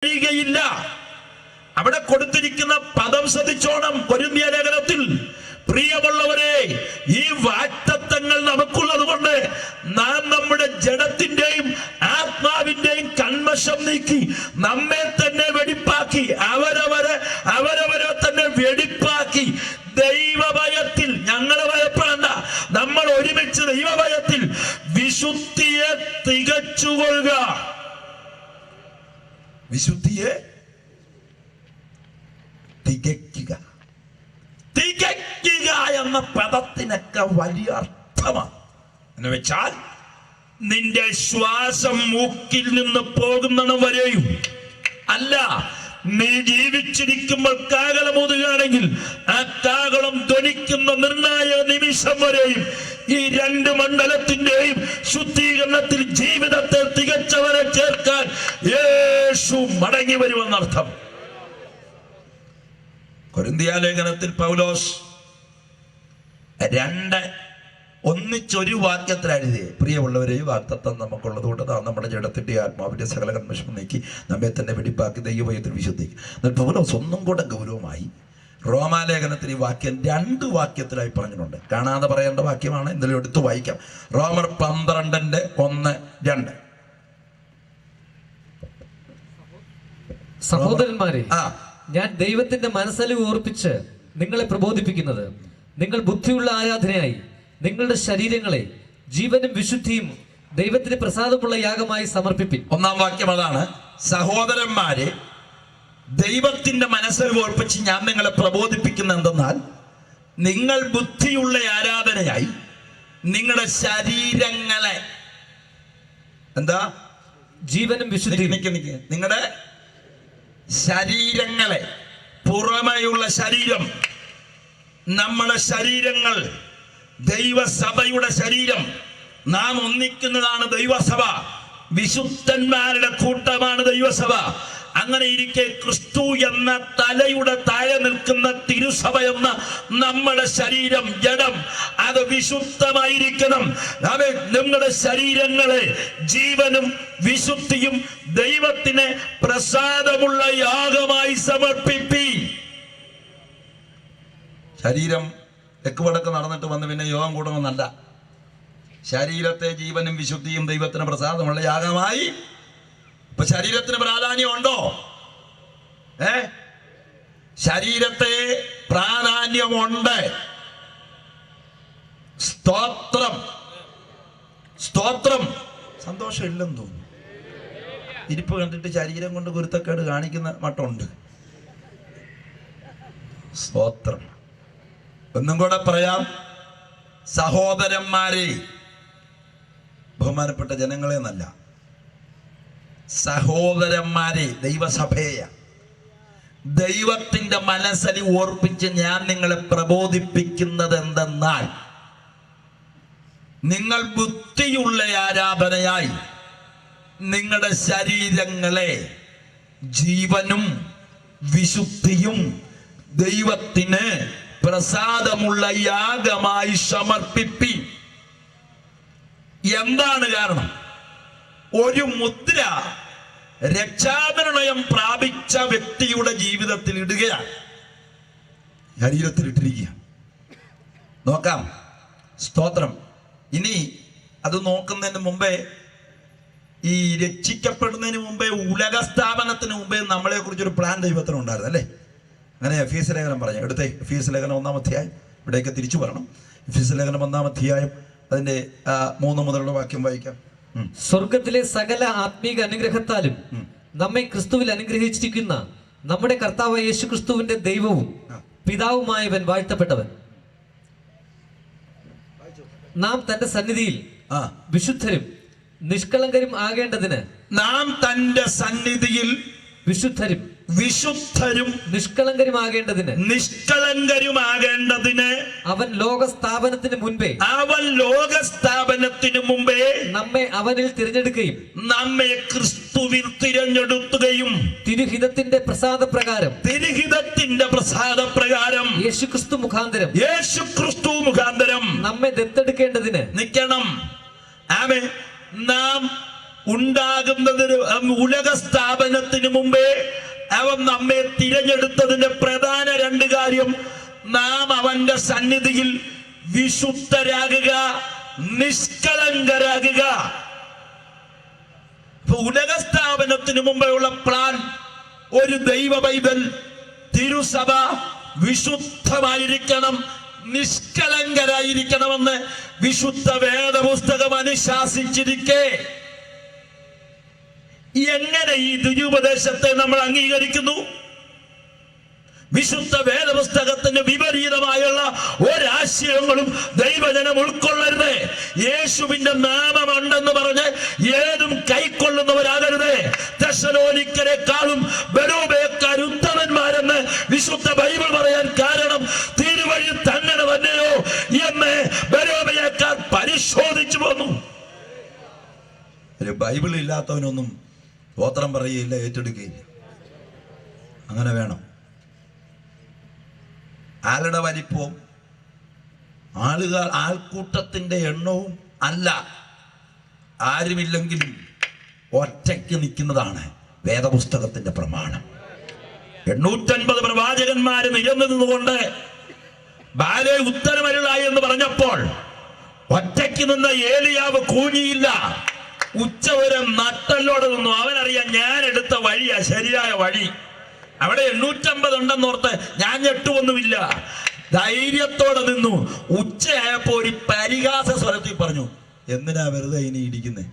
കഴിയുകയില്ല. അവിടെ കൊടുത്തിരിക്കുന്ന പദം ശ്രദ്ധിച്ചോണം. കൊരിന്ത്യ ലേഖനത്തിൽ പ്രിയമുള്ളവരെ, ഈ വാഗ്ദത്തങ്ങൾ നമുക്കുള്ളത് കൊണ്ട് നാം നമ്മുടെ ജഡത്തിന്റെയും ആത്മാവിന്റെയും കന്മഷം നീക്കി നമ്മെ തന്നെ വെടിപ്പാക്കി അവരവരെ തന്നെ വെടിപ്പാക്കി ദൈവഭയത്തിൽ, ഞങ്ങളെ ഭയപ്പെടേണ്ട, നമ്മൾ ഒരുമിച്ച് ദൈവഭയത്തിൽ വിശുദ്ധിയെ തികച്ചുകൊള്ളുക. വിശുദ്ധിയെ തികയ്ക്കുക. തികയ്ക്കുക എന്ന പദത്തിനൊക്കെ വലിയ അർത്ഥമാണ്. എന്ന് വെച്ചാൽ നിന്റെ ശ്വാസം മൂക്കിൽ നിന്ന് പോകുന്നിടം വരെയും അല്ല, നീ ജീവിച്ചിരിക്കുമ്പോൾ കാഹളമൂതുകയാണെങ്കിൽ ആ കാഹളം ധ്വനിക്കുന്ന നിർണായക നിമിഷം വരെയും ഈ രണ്ട് മണ്ഡലത്തിന്റെയും ശുദ്ധീകരണത്തിൽ ജീവിതത്തെ തികച്ചവരെ ചേർക്കാൻ യേശു മടങ്ങി വരുമെന്നർത്ഥം. കൊരിന്ത്യ ലേഖനത്തിൽ പൗലോസ് ഒന്നിച്ചൊരു വാക്യത്തിലെഴുതി, പ്രിയമുള്ളവരെ, ഈ വാഗ്ദത്തം നമുക്കുള്ളത് കൊണ്ട് നമ്മുടെ ജഡത്തിന്റെ ആത്മാവിന്റെ സകല കന്മഷം നീക്കി നമ്മെ തന്നെ വെടിപ്പാക്കി ദൈവഭയത്തിൽ വിശുദ്ധിക്കും. എന്നാൽ പൗലോസ് ഒന്നും കൂടെ ഗൗരവമായി റോമാലേഖനത്തിൽ ഈ വാക്യം 2 വാക്യത്തിലായി പറഞ്ഞിട്ടുണ്ട്. കാണാതെ പറയേണ്ട വാക്യമാണ്, എന്തെങ്കിലും എടുത്തു വായിക്കാം. റോമർ 12:1-2. സഹോദരന്മാരെ, ഞാൻ ദൈവത്തിന്റെ മനസ്സലിവ് ഓർപ്പിച്ച് നിങ്ങളെ പ്രബോധിപ്പിക്കുന്നത്, നിങ്ങൾ ബുദ്ധിയുള്ള ആരാധനയായി നിങ്ങളുടെ ശരീരങ്ങളെ ജീവനും വിശുദ്ധിയും ദൈവത്തിന് പ്രസാദമുള്ള യാഗമായി സമർപ്പിപ്പിൻ. 1-ാം വാക്യം അതാണ്. സഹോദരന്മാരെ, ദൈവത്തിന്റെ മനസ്സലിവ് ഓർപ്പിച്ച് ഞാൻ നിങ്ങളെ പ്രബോധിപ്പിക്കുന്ന എന്തെന്നാൽ, നിങ്ങൾ ബുദ്ധിയുള്ള ആരാധനയായി നിങ്ങളുടെ ശരീരങ്ങളെ, എന്താ, ജീവനും വിശുദ്ധിയും, നിങ്ങളുടെ ശരീരങ്ങളെ, പുറമെയുള്ള ശരീരം, നമ്മുടെ ശരീരങ്ങൾ, ദൈവസഭയുടെ ശരീരം, നാം ഒന്നിക്കുന്നതാണ് ദൈവസഭ, വിശുദ്ധന്മാരുടെ കൂട്ടമാണ് ദൈവസഭ. അങ്ങനെ ഇരിക്കെ ക്രിസ്തു എന്ന തലയുടെ താഴെ നിൽക്കുന്ന തിരുസഭ എന്ന നമ്മുടെ ശരീരം, ജഡം, അത് വിശുദ്ധമായിരിക്കണം. നിങ്ങളുടെ ശരീരങ്ങളെ ജീവനും വിശുദ്ധിയും ദൈവത്തിന് പ്രസാദമുള്ള യാഗമായി സമർപ്പിപ്പി. ശരീരം തെക്കുവടക്ക് നടന്നിട്ട് വന്ന് പിന്നെ യോഗം കൂടണമെന്നല്ല. ശരീരത്തെ ജീവനും വിശുദ്ധിയും ദൈവത്തിന് പ്രസാദമുള്ള യാഗമായി. ഇപ്പൊ ശരീരത്തിന് പ്രാധാന്യമുണ്ടോ? ശരീരത്തെ പ്രാധാന്യമുണ്ട്. സ്തോത്രം, സ്തോത്രം. സന്തോഷം ഇല്ലെന്ന് തോന്നുന്നു. ഇരിപ്പ് കണ്ടിട്ട് ശരീരം കൊണ്ട് ഗുരുത്തക്കേട് കാണിക്കുന്ന മട്ടുണ്ട്. സ്തോത്രം. ഒന്നും കൂടെ പറയാം. സഹോദരന്മാരെ, ബഹുമാനപ്പെട്ട ജനങ്ങളെ എന്നല്ല, സഹോദരന്മാരെ, ദൈവസഭയെ ദൈവത്തിന്റെ മനസ്സലി ഓർപ്പിച്ച് ഞാൻ നിങ്ങളെ പ്രബോധിപ്പിക്കുന്നത് എന്തെന്നാൽ, നിങ്ങൾ ബുദ്ധിയുള്ള ആരാധനയായി നിങ്ങളുടെ ശരീരങ്ങളെ ജീവനും വിശുദ്ധിയും ദൈവത്തിന് പ്രസാദമുള്ള യാഗമായി സമർപ്പിപ്പി. എന്താണ് കാരണം? ഒരു മുദ്ര രക്ഷാനിർണയം പ്രാപിച്ച വ്യക്തിയുടെ ജീവിതത്തിൽ ഇടുകയാണ്, ശരീരത്തിൽ ഇട്ടിരിക്കുക. നോക്കാം. സ്തോത്രം. ഇനി അത് നോക്കുന്നതിന് മുമ്പേ, ഈ രക്ഷിക്കപ്പെടുന്നതിന് മുമ്പേ, ഉലക സ്ഥാപനത്തിന് മുമ്പേ നമ്മളെ കുറിച്ചൊരു പ്ലാൻ ദൈവത്തിനുണ്ടായിരുന്നു, അല്ലേ? അങ്ങനെ എഫീസ് ലേഖനം പറഞ്ഞു. എടുത്തേ, എഫീസ് ലേഖനം 1-ാം അധ്യായം. ഇവിടേക്ക് തിരിച്ചു വരണം. എഫീസ് ലേഖനം 1-ാം അധ്യായം അതിന്റെ 3 മുതലുള്ള വാക്യം വായിക്കാം. സ്വർഗത്തിലെ സകല ആത്മീക അനുഗ്രഹത്താലും നമ്മെ ക്രിസ്തുവിൽ അനുഗ്രഹിച്ചിരിക്കുന്ന നമ്മുടെ കർത്താവ് യേശു ക്രിസ്തുവിന്റെ ദൈവവും പിതാവുമായവൻ വാഴ്ത്തപ്പെട്ടവൻ. നാം തന്റെ സന്നിധിയിൽ വിശുദ്ധരും നിഷ്കളങ്കരും ആകേണ്ടതിന്, നാം തന്റെ സന്നിധിയിൽ വിശുദ്ധരും നിഷ്കളങ്കരുമാകേണ്ടതിന് അവൻ ലോകസ്ഥാപനത്തിന് മുൻപേ നമ്മെ അവനിൽ തിരഞ്ഞെടുക്കുകയും നമ്മെ ക്രിസ്തുവിൽ തിരഞ്ഞെടുക്കുകയും തിരുഹിതത്തിന്റെ പ്രസാദപ്രകാരം യേശുക്രിസ്തു മുഖാന്തരം നമ്മെ ദത്തെടുക്കേണ്ടതിന്. നിൽക്കണം. ആമേൻ. നാം ഉണ്ടാകുന്നതിന് ഉലക സ്ഥാപനത്തിന് മുമ്പേ അവൻ നമ്മെ തിരഞ്ഞെടുത്തതിന്റെ പ്രധാന രണ്ട് കാര്യം: നാം അവന്റെ സന്നിധിയിൽ വിശുദ്ധരാകുക, നിഷ്കളങ്കരാകുക. ഉലക സ്ഥാപനത്തിന് മുമ്പേയുള്ള പ്ലാൻ, ഒരു ദൈവ പൈതൽ, തിരുസഭ വിശുദ്ധമായിരിക്കണം, നിഷ്കളങ്കരായിരിക്കണമെന്ന് വിശുദ്ധ വേദപുസ്തകം അനുശാസിച്ചിരിക്കെ എങ്ങനെ ഈ ദുരുപദേശത്തെ നമ്മൾ അംഗീകരിക്കുന്നു? വിശുദ്ധ വേദപുസ്തകത്തിന് വിപരീതമായുള്ള ഒരാശയങ്ങളും ദൈവജനം ഉൾക്കൊള്ളരുത്. യേശുവിന്റെ നാമമുണ്ടെന്ന് പറഞ്ഞ് ഏതും കൈക്കൊള്ളുന്നവരാകരുത്. തെസ്സലോനിക്കരെക്കാളും ബെരോബേക്കാർ ഉത്തമന്മാരെന്ന് വിശുദ്ധ ബൈബിൾ പറയാൻ കാരണം തിരുവഴി തങ്ങനെ തന്നെയോ എന്ന് ബെരോബേക്കാർ പരിശോധിച്ചു പോന്നു. ഒരു ബൈബിൾ ഇല്ലാത്തവനൊന്നും സ്തോത്രം പറയുകയില്ല, ഏറ്റെടുക്കുകയില്ല. അങ്ങനെ വേണം. ആളുടെ വലിപ്പവും ആൾക്കൂട്ടത്തിന്റെ എണ്ണവും അല്ല, ആരുമില്ലെങ്കിലും ഒറ്റയ്ക്ക് നിൽക്കുന്നതാണ് വേദപുസ്തകത്തിന്റെ പ്രമാണം. 850 പ്രവാചകന്മാര് നിരന്നതുകൊണ്ട് ബാലെ ഉത്തരമരുളായി എന്ന് പറഞ്ഞപ്പോൾ ഒറ്റയ്ക്ക് നിന്ന ഏലിയാവ് കൂനിയില്ല. ഉച്ചവരെ നട്ടല്ലോടെ നിന്നു. അവനറിയാം ഞാൻ എടുത്ത വഴിയാ ശരിയായ വഴി. അവിടെ 850 ഉണ്ടെന്നോർത്ത് ഞാൻ ഞെട്ടുവൊന്നുമില്ല. ധൈര്യത്തോടെ നിന്നു. ഉച്ചയായപ്പോ ഒരു പരിഹാസ സ്വരത്തിൽ പറഞ്ഞു, എന്തിനാ വെറുതെ ഇനി ഇടിക്കുന്നേ?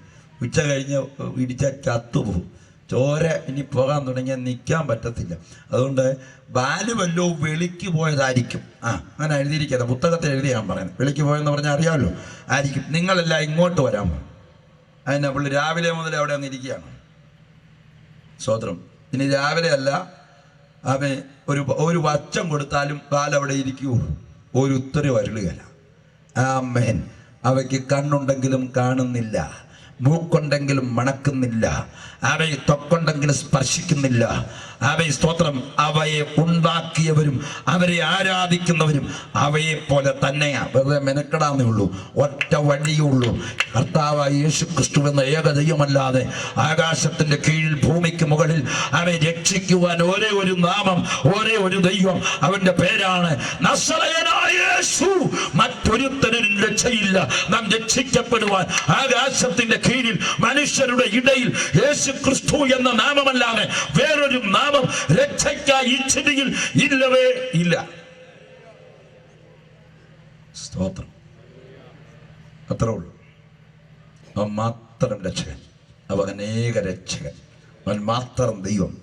ഉച്ച കഴിഞ്ഞ് ഇടിച്ചാൽ ചത്തുപോകും. ചോര ഇനി പോകാൻ തുടങ്ങിയാൽ നിൽക്കാൻ പറ്റത്തില്ല. അതുകൊണ്ട് ബാലു വല്ലോ വെളിക്ക് പോയതായിരിക്കും. അങ്ങനെ എഴുതിയിരിക്കാതെ പുസ്തകത്തിൽ എഴുതി ഞാൻ പറയുന്നത്. വെളിക്ക് പോയെന്ന് പറഞ്ഞാൽ അറിയാമല്ലോ, ആയിരിക്കും. നിങ്ങളെല്ലാം ഇങ്ങോട്ട് വരാൻ പോകും. അതിനാ പുള്ളി രാവിലെ മുതൽ അവിടെ അങ്ങ് ഇരിക്കുകയാണ്. സ്വതന്ത്രം. ഇനി രാവിലെ അല്ല, അവൻ ഒരു വച്ചം കൊടുത്താലും ബാലവിടെ ഇരിക്കൂ, ഒരു ഉത്തരവ് അരുളുകയില്ല. ആമേൻ. അവയ്ക്ക് കണ്ണുണ്ടെങ്കിലും കാണുന്നില്ല, മൂക്കുണ്ടെങ്കിലും മണക്കുന്നില്ല, അവയെ തൊക്കുണ്ടെങ്കിലും സ്പർശിക്കുന്നില്ല. അവയെ സ്തോത്രം, അവയെ ഉണ്ടാക്കിയവരും അവരെ ആരാധിക്കുന്നവരും അവയെ പോലെ തന്നെയാ. വെറുതെ മെനക്കെടാന്നേ ഉള്ളൂ. ഒറ്റ വഴിയുള്ളൂ, കർത്താവായ യേശു ക്രിസ്തു എന്ന ഏക ദൈവമല്ലാതെ ആകാശത്തിന്റെ കീഴിൽ ഭൂമിക്ക് മുകളിൽ അവയെ രക്ഷിക്കുവാൻ ഒരേ ഒരു നാമം, ഒരേ ഒരു ദൈവം, അവന്റെ പേരാണ് നസറയനായ യേശു. മറ്റൊരുത്തനും രക്ഷയില്ല. നാം രക്ഷിക്കപ്പെടുവാൻ ആകാശത്തിന്റെ കീഴിൽ മനുഷ്യരുടെ ഇടയിൽ യേശു ക്രിസ്തു എന്ന നാമമല്ലാതെ വേറൊരു നാമം രക്ഷയ്ക്കായി ഈ ചിരിയിൽ ഇല്ലവേ ഇല്ല. സ്തോത്രം. അത്രേ ഉള്ളൂ. അവൻ മാത്രം രക്ഷകൻ, അവൻ അനേക രക്ഷകൻ, അവൻ മാത്രം ദൈവം,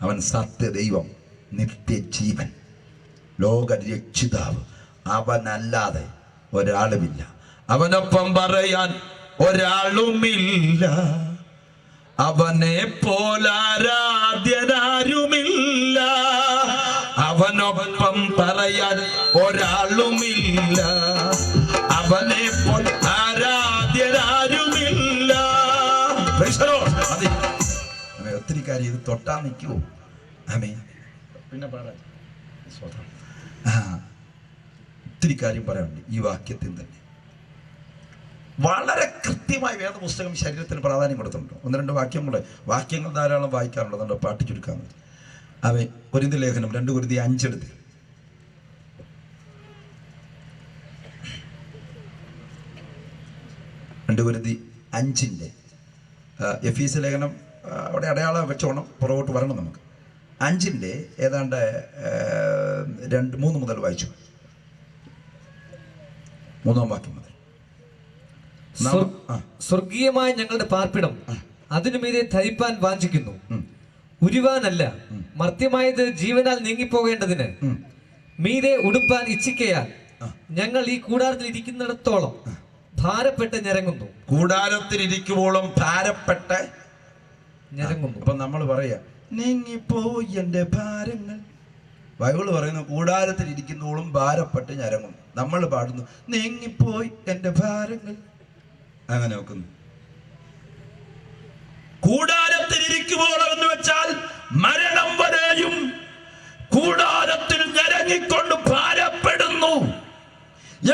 അവൻ സത്യ ദൈവം, നിത്യജീവൻ, ലോക രക്ഷിതാവ്. അവനല്ലാതെ ഒരാളുമില്ല. അവനൊപ്പം പറയാൻ ഒരാളുമില്ല. അവനെ പോലാരാധ്യനാരുമില്ല. അവനൊപ്പം പറയാൻ ഒരാളുമില്ല. അവനെ പോൽ ആരാധ്യനാരുമില്ല. ഒത്തിരി കാര്യം ഇത് തൊട്ടാ നിൽക്കുവോ? പിന്നെ പറയാം. ഒത്തിരി കാര്യം പറയാനുണ്ട് ഈ വാക്യത്തിൽ തന്നെ. വളരെ കൃത്യമായി വേദപുസ്തകം ശരീരത്തിന് പ്രാധാന്യം കൊടുത്തിട്ടുണ്ട്. 1-2 വാക്യങ്ങൾ ധാരാളം വായിക്കാറുണ്ട്. അതുകൊണ്ട് പാട്ടി ചുരുക്കാൻ മതി. അവൻ കൊരിന്ത്യർ ലേഖനം 2 കൊരിന്ത്യർ 5 എടുത്ത് 2 കൊരിന്ത്യർ 5 എഫീസ് ലേഖനം അവിടെ അടയാളം വെച്ചോണം, പുറകോട്ട് വരണം. നമുക്ക് 5 ഏതാണ്ട് 2-3 മുതൽ വായിച്ചു. 3-ാം വാക്യം മുതൽ. സ്വർഗീയമായ ഞങ്ങളുടെ പാർപ്പിടം അതിനുമീതെ ധരിപ്പാൻ വാഞ്ചിക്കുന്നു, ഉരുവാനല്ല. മർത്യമായത് ജീവനാൽ നീങ്ങിപ്പോകേണ്ടതിന് മീതെ ഉടുപ്പാൻ ഇച്ഛിക്കയാൽ ഞങ്ങൾ ഈ കൂടാരത്തിൽ ഇരിക്കുന്നിടത്തോളം ഭാരപ്പെട്ട് ഞരങ്ങുന്നു. കൂടാരത്തിൽ ഇരിക്കുമ്പോഴും ഭാരപ്പെട്ട് ഞരങ്ങുന്നു. അപ്പൊ നമ്മൾ പറയാ, നീങ്ങിപ്പോയി എന്റെ ഭാരങ്ങൾ. ബൈബിള് പറയുന്നു കൂടാരത്തിൽ ഇരിക്കുന്നോളും ഭാരപ്പെട്ട് ഞരങ്ങുന്നു. നമ്മൾ പാടുന്നു നീങ്ങിപ്പോയി എന്റെ ഭാരങ്ങൾ. അങ്ങനെ നോക്കുന്നു. കൂടാരത്തിൽ ഇരിക്കുമ്പോൾ എന്ന് വെച്ചാൽ മരണം വരെയും കൂടാരത്തിൽ ഞരങ്ങിക്കൊണ്ട് ഭാരപ്പെടുന്നു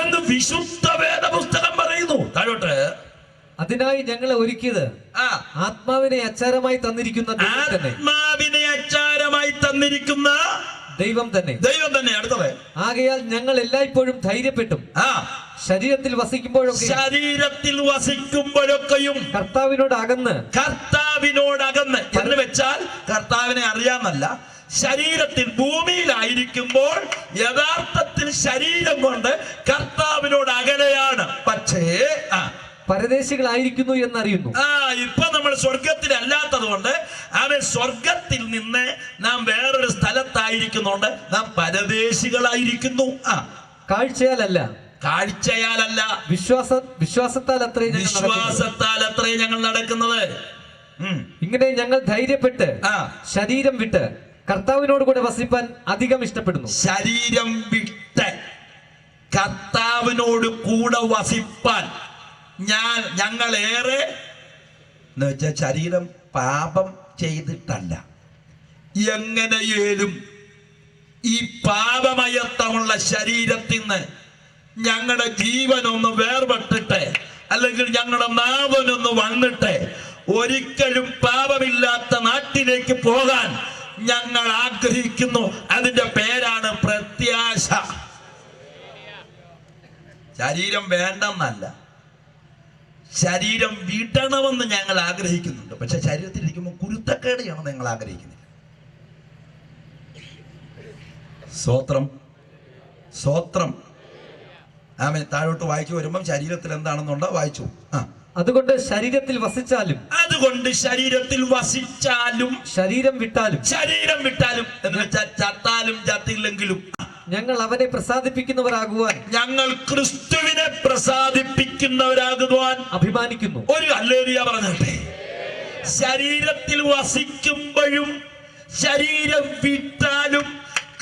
എന്ന് വിശുദ്ധ വേദപുസ്തകം പറയുന്നു. താഴോട്ട് അതിനായി ഞങ്ങളെ ഒരുക്കിയത് ആത്മാവിനെ അച്ചാരമായി തന്നിരിക്കുന്ന ദൈവം തന്നെ. ആത്മാവിനെ അച്ചാരമായി തന്നിരിക്കുന്ന ദൈവം തന്നെ. ദൈവം തന്നെ. അടുത്തത്, ആകയാൽ ഞങ്ങൾ എല്ലായ്പ്പോഴും ധൈര്യപ്പെട്ടും ശരീരത്തിൽ വസിക്കുമ്പോഴൊക്കെയും കർത്താവിനോട് അകന്ന് എന്ന് വെച്ചാൽ കർത്താവിനെ അറിയാമെന്നല്ല, ശരീരത്തിൽ ഭൂമിയിലായിരിക്കുമ്പോൾ യഥാർത്ഥത്തിൽ ശരീരം കൊണ്ട് കർത്താവിനോട് അകലെയാണ്. പക്ഷേ പരദേശികളായിരിക്കുന്നു എന്നറിയുന്നു. ഇപ്പൊ നമ്മൾ സ്വർഗത്തിലല്ലാത്തത് കൊണ്ട് അവൻ സ്വർഗത്തിൽ നിന്ന് നാം വേറൊരു സ്ഥലത്തായിരിക്കുന്നുണ്ട്, നാം പരദേശികളായിരിക്കുന്നു. കാഴ്ചയാലല്ല വിശ്വാസത്താൽ അത്രേ ഞങ്ങൾ നടക്കുന്നത്. ഇങ്ങനെ ഞങ്ങൾ ധൈര്യപ്പെട്ട് ശരീരം വിട്ട് കർത്താവിനോട് കൂടെ വസിപ്പാൻ അധികം ഇഷ്ടപ്പെടുന്നു. ശരീരം വിട്ട് കർത്താവിനോട് കൂടെ വസിപ്പാൻ ഞങ്ങളേറെ എന്ന് വെച്ചാൽ ശരീരം പാപം ചെയ്തിട്ടല്ല, എങ്ങനെയേലും ഈ പാപമയത്വമുള്ള ശരീരത്തിൽ നിന്ന് ഞങ്ങളുടെ ജീവനൊന്ന് വേർപെട്ടിട്ട്, അല്ലെങ്കിൽ ഞങ്ങളുടെ നാവനൊന്ന് വന്നിട്ട് ഒരിക്കലും പാപമില്ലാത്ത നാട്ടിലേക്ക് പോകാൻ ഞങ്ങൾ ആഗ്രഹിക്കുന്നു. അതിന്റെ പേരാണ് പ്രത്യാശ. ശരീരം വേണ്ടെന്നല്ല, ശരീരം വിടണമെന്ന് ഞങ്ങൾ ആഗ്രഹിക്കുന്നുണ്ട്. പക്ഷെ ശരീരത്തിൽ ഇരിക്കുമ്പോൾ കുരുത്തക്കേടെയാണ് ഞങ്ങൾ ആഗ്രഹിക്കുന്നത്. സ്വോത്രം. ആമേൻ. താഴോട്ട് വായിച്ചു വരുമ്പം ശരീരത്തിൽ എന്താണെന്നുണ്ടോ വായിച്ചു. അതുകൊണ്ട് ശരീരത്തിൽ വസിച്ചാലും ശരീരം വിട്ടാലും എന്ന് വെച്ചാൽ ചത്താലും ചത്തില്ലെങ്കിലും ഞങ്ങൾ അവനെ പ്രസാദിപ്പിക്കുന്നവരാകുവാൻ, ഞങ്ങൾ ക്രിസ്തുവിനെ പ്രസാദിപ്പിക്കുന്നവരാകുവാൻ അഭിമാനിക്കുന്നു. ഒരു ഹല്ലേലൂയ പറഞ്ഞോട്ടെ. ശരീരത്തിൽ വസിക്കുമ്പോഴും ശരീരം വിട്ടാലും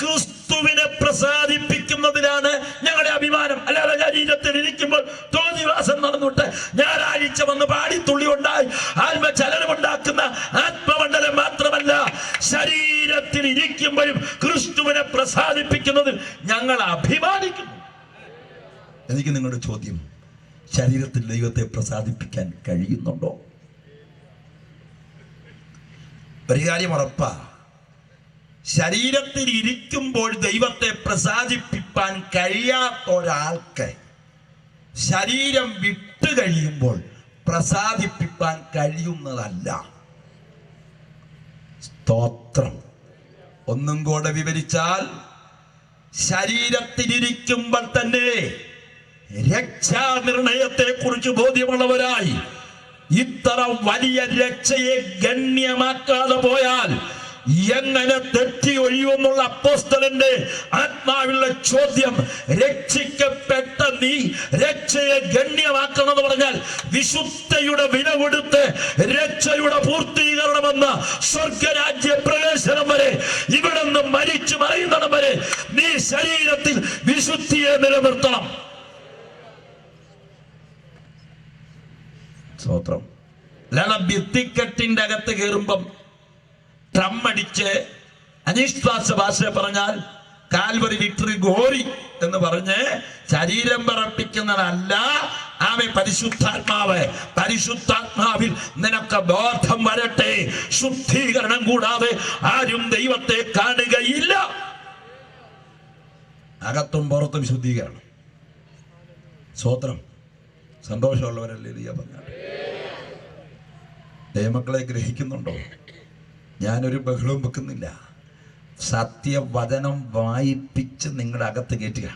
ക്രിസ്തുവിനെ പ്രസാദിപ്പിക്കുന്നതിലാണ് ഞങ്ങളുടെ അഭിമാനം. അല്ലാതെ ശരീരത്തിൽ ഇരിക്കുമ്പോൾ തോന്നിവാസം നടന്നിട്ട് ഞായറാഴ്ച വന്ന് പാടിത്തുള്ളി ഉണ്ടായി ആത്മചലനമുണ്ടാക്കുന്ന ആത്മമണ്ഡലം മാത്രമല്ല, ശരീരത്തിൽ ഇരിക്കുമ്പോഴും ക്രിസ്തുവിനെ പ്രസാദിപ്പിക്കുന്നതിൽ ഞങ്ങൾ അഭിമാനിക്കുന്നു. എനിക്ക് നിങ്ങളുടെ ചോദ്യം, ശരീരത്തിൽ ദൈവത്തെ പ്രസാദിപ്പിക്കാൻ കഴിയുന്നുണ്ടോ? ഒരു കാര്യം ഉറപ്പാ, ശരീരത്തിൽ ഇരിക്കുമ്പോൾ ദൈവത്തെ പ്രസാദിപ്പിക്കാൻ കഴിയാത്ത ഒരാൾക്ക് ശരീരം വിട്ടു കഴിയുമ്പോൾ പ്രസാദിപ്പിക്കാൻ കഴിയുന്നതല്ല. സ്തോത്രം. ഒന്നും കൂടെ വിവരിച്ചാൽ, ശരീരത്തിലിരിക്കുമ്പോൾ തന്നെ രക്ഷാനിർണയത്തെ കുറിച്ച് ബോധ്യമുള്ളവരായി ഇത്ര വലിയ രക്ഷയെ ഗണ്യമാക്കാതെ പോയാൽ എങ്ങനെ തെറ്റി ഒഴിയുമെന്നുള്ള അപ്പോസ്തലന്റെ ആത്മാവിലുള്ള ചോദ്യം, രക്ഷിക്കപ്പെട്ട നീ രക്ഷയെ ഗണ്യമാക്കണം എന്ന് പറഞ്ഞാൽ വിശുദ്ധയുടെ വില കൊടുത്ത് രക്ഷയുടെ പൂർത്തീകരണമെന്ന സ്വർഗരാജ്യ പ്രവേശനം വരെ, ഇവിടെ നിന്ന് മരിച്ചു മറയുന്നിടം വരെ നീ ശരീരത്തിൽ വിശുദ്ധിയെ നിലനിർത്തണം. സ്തോത്രം. ഭിത്തിക്കെട്ടിന്റെ അകത്ത് കയറുമ്പം ട്രമ്മടിച്ച് അനിശ്വാസ ഭാഷ പറഞ്ഞാൽ കാൽവരി വിക്ടറി ഗോറി എന്ന് പറഞ്ഞ് ശരീരം പറപ്പിക്കുന്നതല്ല ആമേ പരിശുദ്ധാത്മാവിൽ നിനക്ക് ബോധം വരട്ടെ. ശുദ്ധീകരണം കൂടാതെ ആരും ദൈവത്തെ കാണുകയില്ല. അകത്തും പുറത്തും ശുദ്ധീകരണം. സ്വോത്രം. സന്തോഷമുള്ളവരല്ലേ പറഞ്ഞ ദൈവമക്കളെ ഗ്രഹിക്കുന്നുണ്ടോ? ഞാനൊരു ബഹളവും വെക്കുന്നില്ല. സത്യവചനം വായിപ്പിച്ച് നിങ്ങളുടെ അകത്ത് കയറ്റുക.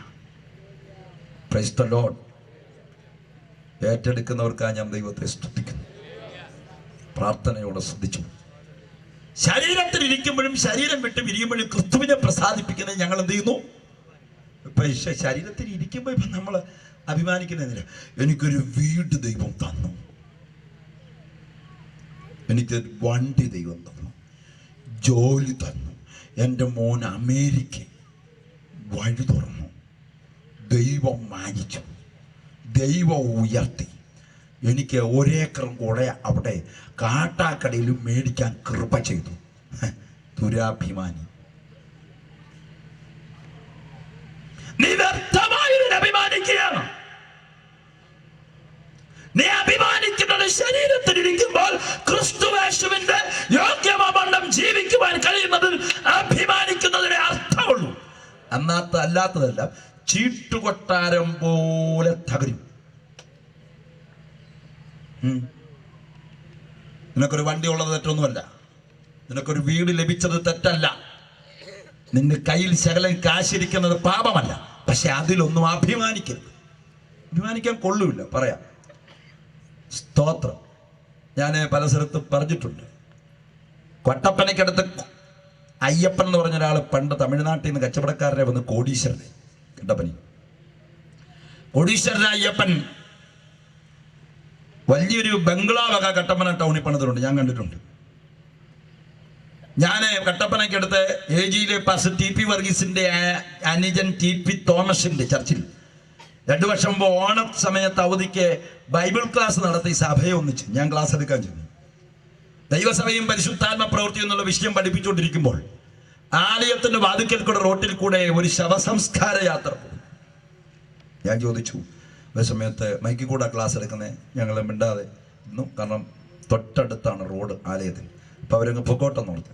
Praise the lord. ഏറ്റെടുക്കുന്നവർക്കാണ് ഞാൻ ദൈവത്തെ സ്തുതിക്കുന്നു. പ്രാർത്ഥനയോടെ ശ്രദ്ധിച്ചു. ശരീരത്തിൽ ഇരിക്കുമ്പോഴും ശരീരം വിട്ട് പിരിയുമ്പോഴും ക്രിസ്തുവിനെ പ്രസാദിപ്പിക്കുന്നത് ഞങ്ങൾ എന്ത് ചെയ്യുന്നു? ഇപ്പൊ ശരീരത്തിൽ ഇരിക്കുമ്പോ ഇപ്പൊ നമ്മൾ അഭിമാനിക്കുന്നതിന് എനിക്കൊരു വീട് ദൈവം തന്നു, എനിക്ക് വണ്ടി ദൈവം തന്നു, ജോലി തന്നു, എൻ്റെ മോൻ അമേരിക്ക വഴി തുറന്നു, ദൈവം മാനിച്ചു, ദൈവം ഉയർത്തി, എനിക്ക് ഒരേക്കറും കൂടെ അവിടെ കാട്ടാക്കടയിലും മേടിക്കാൻ കൃപ ചെയ്തു. ദുരാഭിമാനി. നീ വ്യർത്ഥമായി അഭിമാനിക്കുകയാണ്. നീ അഭിമാനിക്കുന്നത് ശരീരത്തിലിരിക്കുമ്പോൾ ക്രിസ്തുവേശുവിന്റെ യോഗ്യമണ്ണം ജീവിക്കുവാൻ കഴിയുന്നതിൽ അഭിമാനിക്കുന്നതിനെ അർത്ഥമുള്ളൂ. അല്ലാത്തതെല്ലാം ചീട്ടുകൊട്ടാരം പോലെ തകരും. നിനക്കൊരു വണ്ടി ഉള്ളത് തെറ്റൊന്നുമല്ല, നിനക്കൊരു വീട് ലഭിച്ചത് തെറ്റല്ല, നിന്റെ കയ്യിൽ ശകലം കാശിരിക്കുന്നത് പാപമല്ല. പക്ഷെ അതിലൊന്നും അഭിമാനിക്കരുത്. അഭിമാനിക്കാൻ കൊള്ളൂല്ല. പറയാം, സ്തോത്രം. ഞാൻ പല സ്ഥലത്തും പറഞ്ഞിട്ടുണ്ട്. കൊട്ടപ്പനയ്ക്കടുത്ത് അയ്യപ്പൻ എന്ന് പറഞ്ഞ ഒരാൾ പണ്ട് തമിഴ്നാട്ടിൽ നിന്ന് കച്ചവടക്കാരനെ വന്ന് കോടീശ്വരനെ കട്ടപ്പനി കോടീശ്വരൻ അയ്യപ്പൻ വലിയൊരു ബംഗ്ലാവൊക്കെ കട്ടപ്പന ടൗണിൽ പണിതിട്ടുണ്ട്, ഞാൻ കണ്ടിട്ടുണ്ട്. ഞാൻ കട്ടപ്പനയ്ക്കടുത്ത് AG-യിലെ പാസ് TP വർഗീസിന്റെ അനുജൻ TP തോമസിന്റെ ചർച്ചിൽ 2 വർഷം മുമ്പ് ഓണ സമയത്ത് അവധിക്ക് ബൈബിൾ ക്ലാസ് നടത്തി സഭയെ ഒന്നിച്ച് ഞാൻ ക്ലാസ് എടുക്കാൻ ചെന്നു. ദൈവസഭയും പരിശുദ്ധാത്മ പ്രവൃത്തി എന്നുള്ള വിഷയം പഠിപ്പിച്ചുകൊണ്ടിരിക്കുമ്പോൾ ആലയത്തിന്റെ വാതിക്കൽ കൂടെ റോട്ടിൽ കൂടെ ഒരു ശവസംസ്കാര യാത്ര പോകും. ഞാൻ ചോദിച്ചു, ഒരു സമയത്ത് മൈക്കിൽ കൂടെ ക്ലാസ് എടുക്കുന്നത്, ഞങ്ങൾ മിണ്ടാതെ ഇന്നും, കാരണം തൊട്ടടുത്താണ് റോഡ് ആലയത്തിൽ. അപ്പോൾ അവരങ്ങ് പൊക്കോട്ടെന്ന് ഓർത്ത്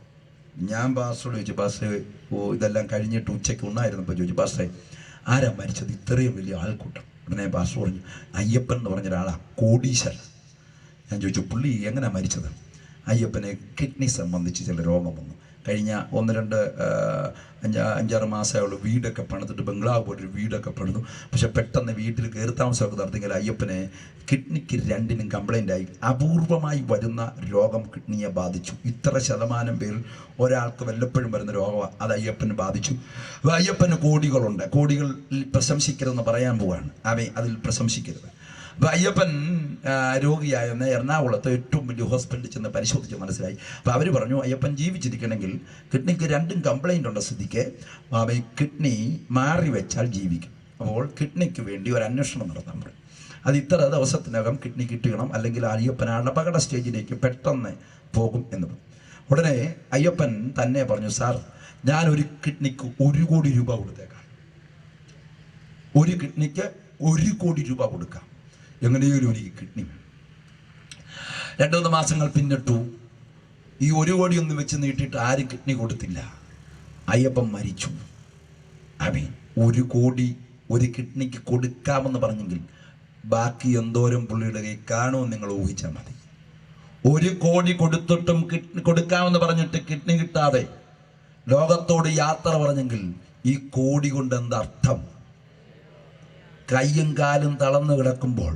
ഞാൻ പാസ്റ്ററോട് ചോദിച്ചു, പാസ്റ്ററെ ഇതെല്ലാം കഴിഞ്ഞിട്ട് ഉച്ചയ്ക്ക് ഉണ്ണായിരുന്നപ്പോൾ ചോദിച്ചു, പാസ്റ്ററെ ആരാ മരിച്ചത് ഇത്രയും വലിയ ആൾക്കൂട്ടം? ഉടനെ പാസ്റ്റർ പറഞ്ഞു, അയ്യപ്പൻ എന്ന് പറഞ്ഞ ഒരാളാ, കോടീശ്വരൻ. ഞാൻ ചോദിച്ചു, പുള്ളി എങ്ങനെയാണ് മരിച്ചത്? അയ്യപ്പനെ കിഡ്നി സംബന്ധിച്ച് ചില രോഗം വന്നു. കഴിഞ്ഞ 5-6 മാസമുള്ള വീടൊക്കെ പണിതിട്ട് ബംഗ്ലാവ് പോലൊരു വീടൊക്കെ പണിതു. പക്ഷെ പെട്ടെന്ന് വീട്ടിൽ കയറി താമസമൊക്കെ നടത്തിയെങ്കിൽ അയ്യപ്പനെ കിഡ്നിക്ക് 2നും കംപ്ലൈൻ്റ് ആയി. അപൂർവമായി വരുന്ന രോഗം കിഡ്നിയെ ബാധിച്ചു. ഇത്ര ശതമാനം പേരിൽ ഒരാൾക്ക് വല്ലപ്പോഴും വരുന്ന രോഗമാണ്, അത് അയ്യപ്പന് ബാധിച്ചു. അപ്പോൾ അയ്യപ്പന് കോടികളുണ്ട്. കോടികളിൽ പ്രശംസിക്കരുതെന്ന് പറയാൻ പോവുകയാണ്. അതിൽ പ്രശംസിക്കരുത്. അപ്പോൾ അയ്യപ്പൻ രോഗിയായെന്ന് എറണാകുളത്ത് ഏറ്റവും വലിയ ഹോസ്പിറ്റലിൽ ചെന്ന് പരിശോധിച്ച് മനസ്സിലായി. അപ്പോൾ അവർ പറഞ്ഞു, അയ്യപ്പൻ ജീവിച്ചിരിക്കണമെങ്കിൽ കിഡ്നിക്ക് 2നും കംപ്ലൈൻ്റ് ഉള്ള സ്ഥിതിക്ക് കിഡ്നി മാറി വെച്ചാൽ ജീവിക്കും. അപ്പോൾ കിഡ്നിക്ക് വേണ്ടി ഒരു അന്വേഷണം നടത്താൻ പറയും. അത് ഇത്ര ദിവസത്തിനകം കിഡ്നി കിട്ടണം, അല്ലെങ്കിൽ അയ്യപ്പൻ അപകട സ്റ്റേജിലേക്ക് പെട്ടെന്ന് പോകും എന്ന് പറഞ്ഞു. ഉടനെ അയ്യപ്പൻ തന്നെ പറഞ്ഞു, സാർ ഞാൻ ഒരു കിഡ്നിക്ക് 1 കോടി രൂപ കൊടുത്തേക്കാം. ഒരു കിഡ്നിക്ക് 1 കോടി രൂപ കൊടുക്കാം. എങ്ങനെയൊരു കിഡ്നി 2-3 മാസങ്ങൾ പിന്നിട്ടു. ഈ 1 കോടി ഒന്നും വെച്ച് നീട്ടിയിട്ട് ആരും കിഡ്നി കൊടുത്തില്ല. അയ്യപ്പൻ മരിച്ചു. 1 കോടി ഒരു കിഡ്നിക്ക് കൊടുക്കാമെന്ന് പറഞ്ഞെങ്കിൽ ബാക്കി എന്തോരം പുള്ളിയുടെ കൈ കാണുമെന്ന് നിങ്ങൾ ഊഹിച്ചാൽ മതി. 1 കോടി കൊടുത്തിട്ടും കിഡ്നി കൊടുക്കാമെന്ന് പറഞ്ഞിട്ട് കിഡ്നി കിട്ടാതെ ലോകത്തോട് യാത്ര പറഞ്ഞെങ്കിൽ ഈ കോടി കൊണ്ട് എന്തർത്ഥം? കയ്യും കാലും തളർന്നു കിടക്കുമ്പോൾ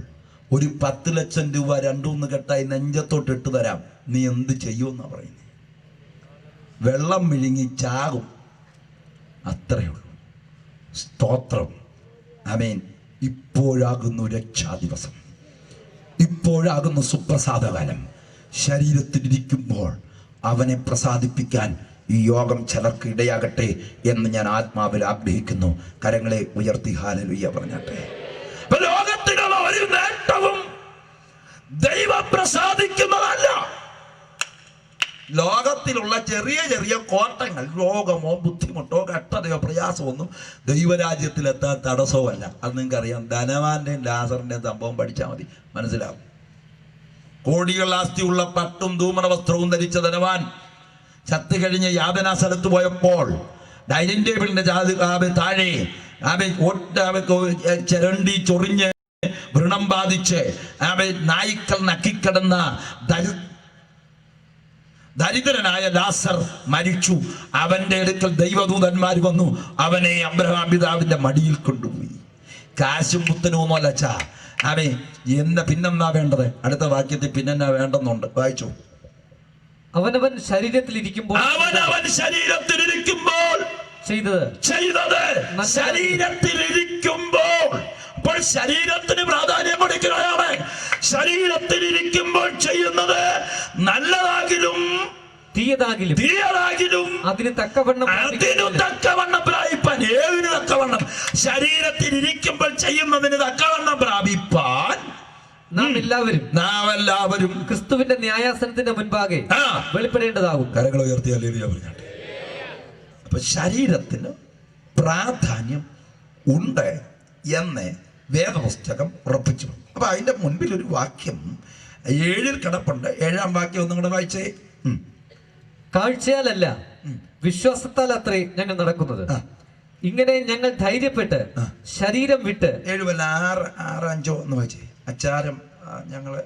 ഒരു 10 ലക്ഷം രൂപ 2-3 കെട്ടായി നെഞ്ചത്തോട്ട് ഇട്ട് തരാം, നീ എന്ത് ചെയ്യുമെന്നാ പറയുന്നത്? വെള്ളം വിഴുങ്ങി ചാകും, അത്രയുള്ളൂ. സ്തോത്രം. ആമേൻ. ഇപ്പോഴാകുന്നു രക്ഷാദിവസം, ഇപ്പോഴാകുന്നു സുപ്രസാദകാലം. ശരീരത്തിലിരിക്കുമ്പോൾ അവനെ പ്രസാദിപ്പിക്കാൻ ഈ യോഗം ചിലർക്ക് ഇടയാകട്ടെ എന്ന് ഞാൻ ആത്മാവിൽ ആഗ്രഹിക്കുന്നു. കരങ്ങളെ ഉയർത്തി ഹല്ലേലൂയ പറഞ്ഞാട്ടെ. ലോകത്തിനുള്ള ഒരു നേട്ടവും ദൈവം പ്രസാദിക്കുന്നതല്ല. ലോകത്തിലുള്ള ചെറിയ ചെറിയ കോട്ടങ്ങൾ, രോഗമോ ബുദ്ധിമുട്ടോ കഷ്ടതയോ പ്രയാസമോ ഒന്നും ദൈവരാജ്യത്തിലെത്താൻ തടസ്സവുമല്ല. അത് നിങ്ങൾക്കറിയാം. ധനവാന്റെയും ലാസറിന്റെയും സംഭവം പഠിച്ചാൽ മതി, മനസ്സിലാവും. കോടികൾ ആസ്തിയുള്ള പട്ടും ധൂമണ വസ്ത്രവും ധരിച്ച ധനവാൻ ചത്തു കഴിഞ്ഞ് യാതനാ സ്ഥലത്ത് പോയപ്പോൾ ഡൈനിങ് ടേബിളിന്റെ താഴെ ചിരണ്ടി ചൊറിഞ്ഞ് വ്രണം ബാധിച്ച് നായ്ക്കൾ നക്കിക്കിടന്ന ദരിദ്രനായ ലാസർ മരിച്ചു. അവന്റെ അടുക്കൽ ദൈവദൂതന്മാർ വന്നു, അവനെ അബ്രഹാം പിതാവിന്റെ മടിയിൽ കൊണ്ടുപോയി. കാശും പുത്തനും അല്ലച്ചാ. പിന്നെന്നാ വേണ്ടത്? അടുത്ത വാക്യത്തിൽ പിന്നെന്നാ വേണ്ടെന്നുണ്ട്, വായിച്ചു. അവനവൻ ശരീരത്തിലിരിക്കുമ്പോൾ ചെയ്തത് ശരീരത്തിലിരിക്കുമ്പോൾ, അപ്പോൾ ശരീരത്തിന് പ്രാധാന്യം കൊടുക്കുകയാണ്. ശരീരത്തിലിരിക്കുമ്പോൾ ചെയ്യുന്നത് നല്ലതാകിലും തീയതാകിലും അതിന് തക്കവണ്ണം പ്രാപിപ്പാൻ. ഏതിന് തക്കവണ്ണം? ശരീരത്തിലിരിക്കുമ്പോൾ ചെയ്യുന്നതിന് തക്കവണ്ണം പ്രാപിപ്പാൻ നാം എല്ലാവരും ക്രിസ്തുവിന്റെ ന്യായാസനത്തിന്റെ മുൻപാകെ വെളിപ്പെടേണ്ടതാകും. കരങ്ങൾ ഉയർത്തി ഹല്ലേലൂയ പറഞ്ഞാട്ടെ. അപ്പൊ ശരീരത്തിന് പ്രാധാന്യം ഉണ്ട് എന്ന് വേദപുസ്തകം ഉറപ്പിച്ചു. അപ്പൊ അതിന്റെ മുൻപിൽ ഒരു വാക്യം 7 കിടപ്പുണ്ട്. 7-ാം വാക്യം ഒന്നും കൂടെ വായിച്ചേ. കാഴ്ചയാലല്ല വിശ്വാസത്താൽ അത്രേ ഞങ്ങൾ നടക്കുന്നത്. ഇങ്ങനെ ഞങ്ങൾ ധൈര്യപ്പെട്ട് ശരീരം വിട്ട് 7-5 ഒന്ന് വായിച്ചേ. അച്ചാരം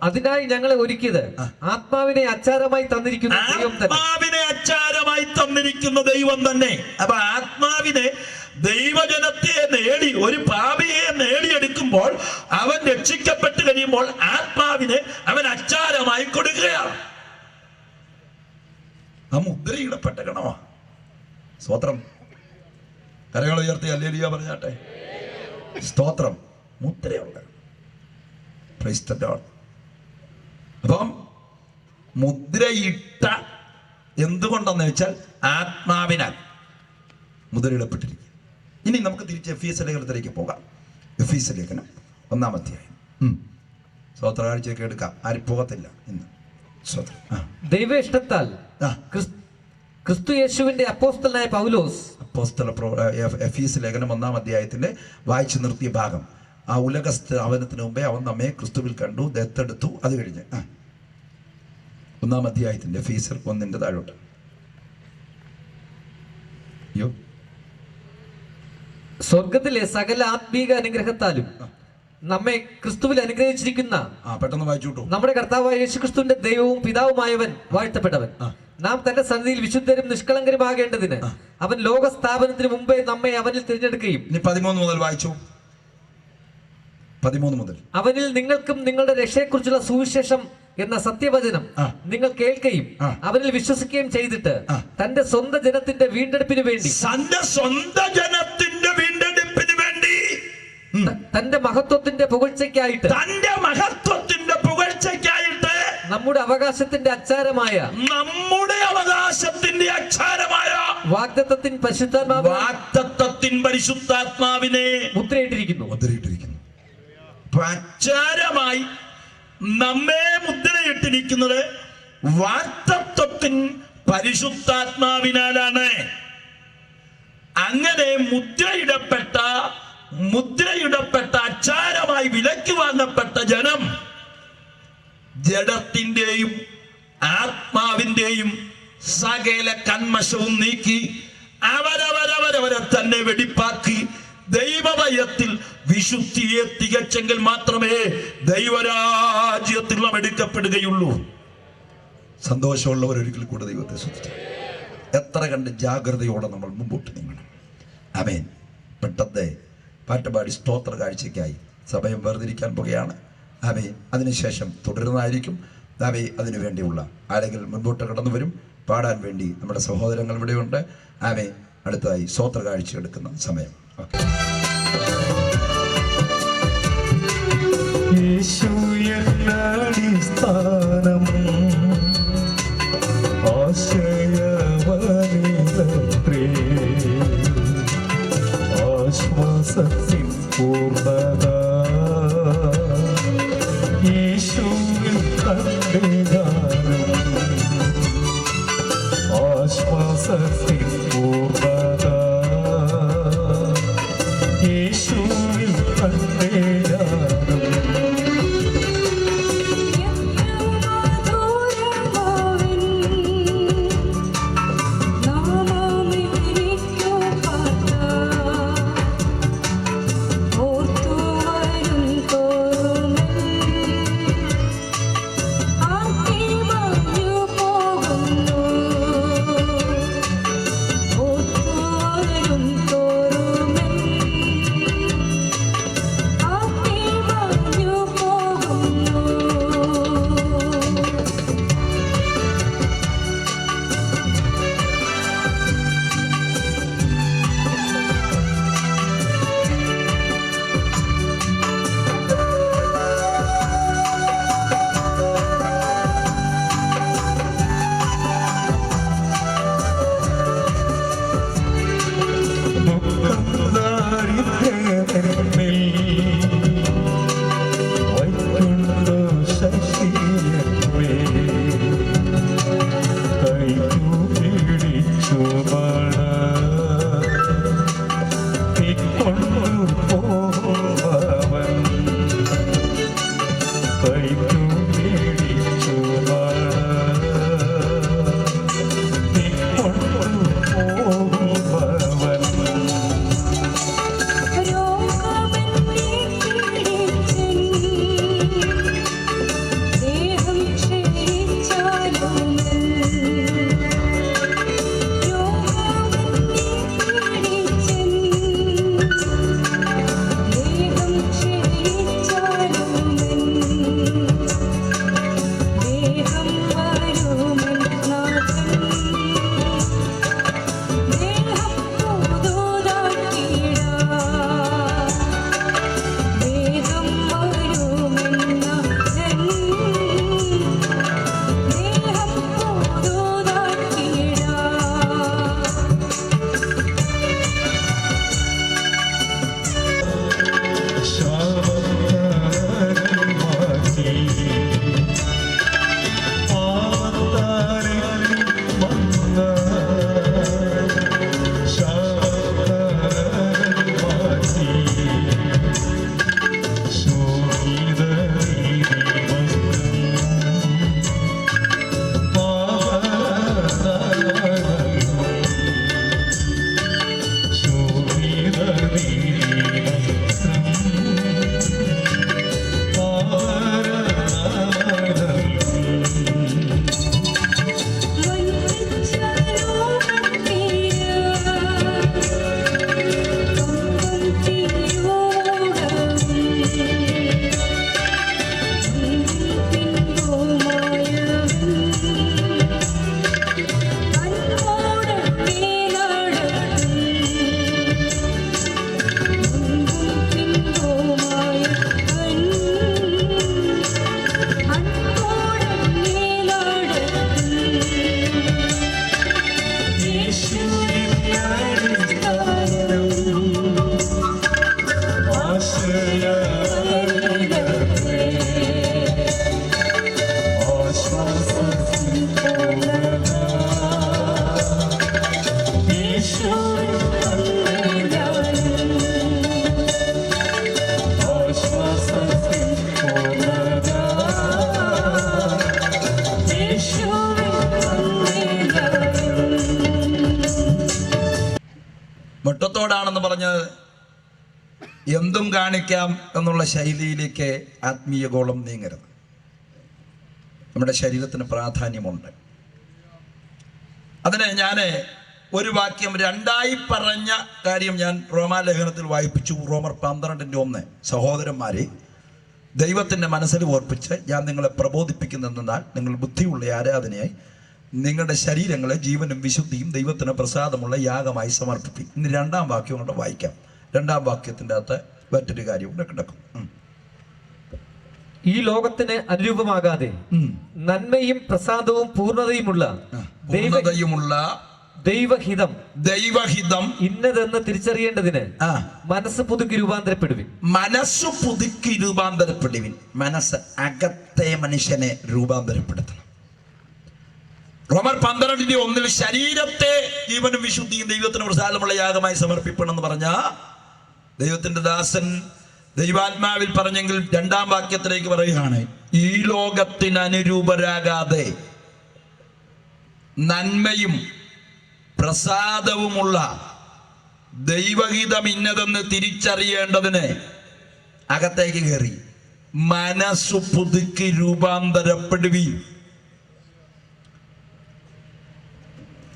അതിനായി ഞങ്ങളെ ഒരുക്കിയത് ആത്മാവിനെ അച്ചാരമായി തന്നിരിക്കുന്ന ദൈവം തന്നെ. ആത്മാവിനെ അച്ചാരമായി തന്നിരിക്കുന്ന ദൈവം തന്നെ. അപ്പൊ ആത്മാവിനെ ദൈവജനത്തെ നേടി, ഒരു പാപിയെ നേടിയെടുക്കുമ്പോൾ, അവൻ രക്ഷിക്കപ്പെട്ട് കഴിയുമ്പോൾ ആത്മാവിനെ അവൻ അച്ചാരമായി കൊടുക്കുകയാണ്. ആ മുദ്രയിടപ്പെട്ട ഗണമാ. സ്തോത്രം. കരങ്ങൾ ഉയർത്തി ഹല്ലേലൂയ പറഞ്ഞാട്ടെ. സ്തോത്രം. മുദ്രയുള്ള. Praise the lord. അപ്പം മുദ്രയിട്ട എന്തുകൊണ്ടെന്ന് വെച്ചാൽ ആത്മാവിനാൽ മുദ്രയിടപ്പെട്ടിരിക്കും. ഇനി നമുക്ക് തിരിച്ച് എഫീസ് ലേഖനത്തിലേക്ക് പോകാം. എഫീസ് ലേഖനം 1-ാം അധ്യായം. സ്വോത്രാഴ്ചയൊക്കെ എടുക്കാം. ആരും പോകത്തില്ല ഇന്ന്. ദൈവ ഇഷ്ടത്താൽ ക്രിസ്തു യേശുവിന്റെ അപ്പോസ്തലനായ പൗലോസ്, എഫീസ് ലേഖനം 1-ാം അധ്യായത്തിന്റെ വായിച്ചു നിർത്തിയ ഭാഗം. ആ ഉലക സ്ഥാപനത്തിന് മുമ്പേ അവൻ നമ്മെ ക്രിസ്തുവിൽ കണ്ടു, ദത്തെടുത്തു. അത് കഴിഞ്ഞ് 1-ാം അധ്യായത്തിന്റെ എഫീസർ 1-ന്റെ താഴോട്ട്. അയ്യോ, സ്വർഗത്തിലെ സകല ആത്മീക അനുഗ്രഹത്താലും നമ്മെ ക്രിസ്തുവിൽ അനുഗ്രഹിച്ചിരിക്കുന്ന പെട്ടെന്ന് വായിച്ചു. നമ്മുടെ കർത്താവായ യേശു ക്രിസ്തുവിന്റെ ദൈവവും പിതാവുമായവൻ വാഴ്ത്തപ്പെട്ടവൻ. നാം തന്റെ സന്നിധിയിൽ വിശുദ്ധരും നിഷ്കളങ്കരുമാകേണ്ടതിന് അവൻ ലോക സ്ഥാപനത്തിന് മുമ്പേ നമ്മെ അവനിൽ തിരഞ്ഞെടുക്കുകയും. 13 മുതൽ വായിച്ചു. 13 മുതൽ. അവനിൽ നിങ്ങൾക്കും നിങ്ങളുടെ രക്ഷയെക്കുറിച്ചുള്ള സുവിശേഷം എന്ന സത്യവചനം നിങ്ങൾ കേൾക്കുകയും അവനിൽ വിശ്വസിക്കുകയും ചെയ്തിട്ട് തന്റെ സ്വന്തം ജനത്തിന്റെ വീണ്ടെടുപ്പിന് വേണ്ടി, തന്റെ മഹത്വത്തിന്റെ പുകഴ്ചയ്ക്കായിട്ട്, നമ്മുടെ അവകാശത്തിന്റെ അച്ചാരമായ വാഗ്ദത്തത്തിൻ പരിശുദ്ധാത്മാവിനെ മുദ്രയിട്ടിരിക്കുന്നു. അച്ചാരമായി നമ്മെ മുദ്രയിട്ടിരിക്കുന്നത് വാഗ്ദത്തത്തിൻ പരിശുദ്ധാത്മാവിനാലാണ്. അങ്ങനെ മുദ്രയിടപ്പെട്ട അച്ചാരമായി വിലക്ക് വാങ്ങപ്പെട്ട ജനം ജഡത്തിന്റെയും ആത്മാവിന്റെയും സകല കന്മഷവും നീക്കി അവരവരെ തന്നെ വെടിപ്പാക്കി ദൈവഭയത്തിൽ വിശുദ്ധിയെ തികച്ചെങ്കിൽ മാത്രമേ ദൈവരാജ്യത്തിൽ നാം എടുക്കപ്പെടുകയുള്ളൂ. സന്തോഷമുള്ളവർ ഒരിക്കൽ കൂടെ ദൈവത്തെ സ്തുതിച്ചു. എത്ര കണ്ട് ജാഗ്രതയോടെ നമ്മൾ മുമ്പോട്ട് നീങ്ങണം. ആമേൻ. പെട്ടെന്ന് പാട്ടുപാടി സ്തോത്ര കാഴ്ചയ്ക്കായി സമയം വേർതിരിക്കാൻ പോകുകയാണ്. ആമേൻ. അതിനുശേഷം തുടരുന്നതായിരിക്കും. ആമേൻ. അതിനു വേണ്ടിയുള്ള ആരെങ്കിലും മുൻപോട്ട് കടന്നു വരും പാടാൻ വേണ്ടി. നമ്മുടെ സഹോദരങ്ങൾ ഇവിടെയുണ്ട്. ആമേൻ. അടുത്തതായി സ്തോത്ര കാഴ്ച എടുക്കുന്ന സമയം. യേശു സ്ഥാനം ആശ്രയവനിലത്രേ ആശ്വാസത്തിൻ പൂർണ്ണത യേശുവിൽ കണ്ടേതാനും ആശ്വാസത്തിൻ പൂർണ്ണത യേശുവിൽ കണ്ടേതാനും ഓർത്തു മുട്ടത്തോടാണെന്ന് പറഞ്ഞ് എന്തും കാണിക്കാം എന്നുള്ള ശൈലിയിലേക്ക് ആത്മീയ ഗോളം നീങ്ങരുത്. നമ്മുടെ ശരീരത്തിന് പ്രാധാന്യമുണ്ട്. അതിന് ഞാൻ ഒരു വാക്യം രണ്ടായി പറഞ്ഞ കാര്യം ഞാൻ റോമാലേഖനത്തിൽ വായിപ്പിച്ചു. റോമർ 12:1. സഹോദരന്മാരെ, ദൈവത്തിൻ്റെ മനസ്സിൽ ഓർപ്പിച്ച് ഞാൻ നിങ്ങളെ പ്രബോധിപ്പിക്കുന്നെന്നാൽ നിങ്ങൾ ബുദ്ധിയുള്ള ആരാധനയായി നിങ്ങളുടെ ശരീരങ്ങളെ ജീവനും വിശുദ്ധിയും ദൈവത്തിന് പ്രസാദമുള്ള യാഗമായി സമർപ്പിക്കും. ഇനി രണ്ടാം വാക്യം കൊണ്ട് വായിക്കാം. രണ്ടാം വാക്യത്തിൻ്റെ അകത്ത് മറ്റൊരു കാര്യം കൂടെ കിടക്കും. ഈ ലോകത്തിന് അനുരൂപമാകാതെ നന്മയും പ്രസാദവും പൂർണ്ണതയുമുള്ള ദൈവഹിതം ഇന്നതെന്ന് തിരിച്ചറിയേണ്ടതിന് മനസ്സ് പുതുക്കി രൂപാന്തരപ്പെടുവിൻ. മനസ്സ് അകത്തെ മനുഷ്യനെ രൂപാന്തരപ്പെടുത്തണം. റോമർ 12:1 ശരീരത്തെ ജീവനും വിശുദ്ധിയും ദൈവത്തിന് പ്രസാദമുള്ള യാഗമായി സമർപ്പിക്കണമെന്ന് പറഞ്ഞ ദൈവത്തിന്റെ ദാസൻ ദൈവാത്മാവിൽ പറഞ്ഞെങ്കിൽ രണ്ടാം വാക്യത്തിലേക്ക് പറയുകയാണ്, ഈ ലോകത്തിന് അനുരൂപരാകാതെ നന്മയും പ്രസാദവുമുള്ള ദൈവഹിതം ഇന്നതെന്ന് തിരിച്ചറിയേണ്ടതിന് അകത്തേക്ക് കയറി മനസ്സു പുതുക്കി രൂപാന്തരപ്പെടുവീൻ.